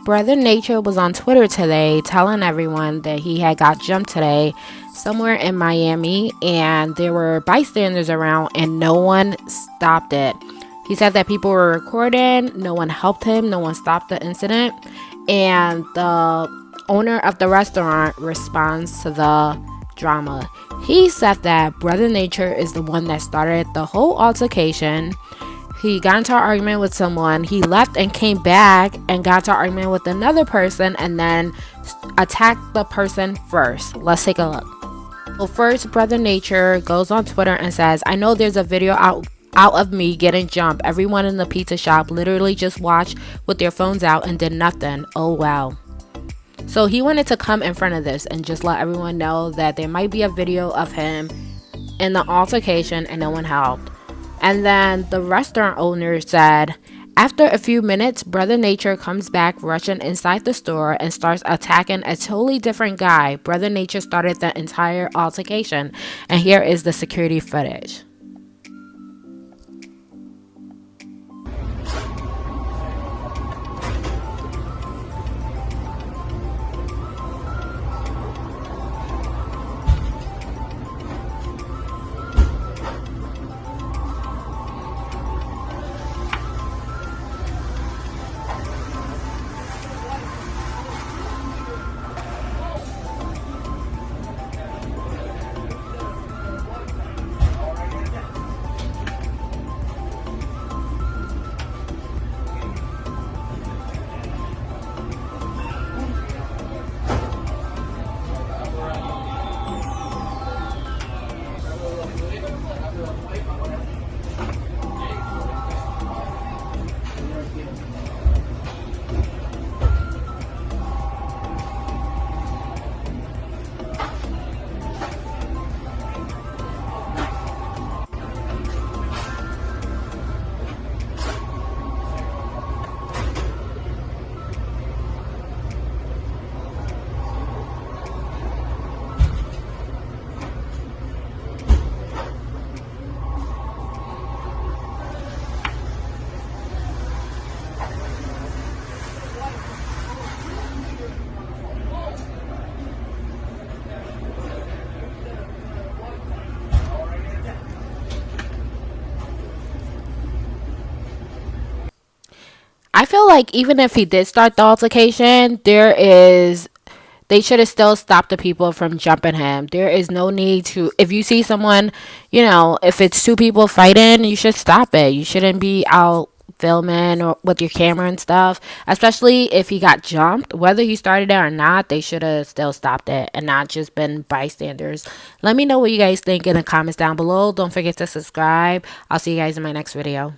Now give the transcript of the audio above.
Brother Nature was on Twitter today telling everyone that he had got jumped today somewhere in Miami and there were bystanders around and no one stopped it. He said that people were recording, no one helped him, no one stopped the incident, and the owner of the restaurant responds to the drama. He said that Brother Nature is the one that started the whole altercation. He got into an argument with someone, he left and came back and got into an argument with another person and then attacked the person first. Let's take a look. Well, first, Brother Nature goes on Twitter and says, I know there's a video out of me getting jumped. Everyone in the pizza shop literally just watched with their phones out and did nothing. Oh, wow. So he wanted to come in front of this and just let everyone know that there might be a video of him in the altercation and no one helped. And then the restaurant owner said, after a few minutes, Brother Nature comes back rushing inside the store and starts attacking a totally different guy. Brother Nature started the entire altercation. And here is the security footage. I feel like even if he did start the altercation, they should have still stopped the people from jumping him. There is no need to, if you see someone, if it's two people fighting, you should stop it. You shouldn't be out filming or with your camera and stuff, especially if he got jumped. Whether he started it or not, they should have still stopped it and not just been bystanders. Let me know what you guys think in the comments down below. Don't forget to subscribe. I'll see you guys in my next video.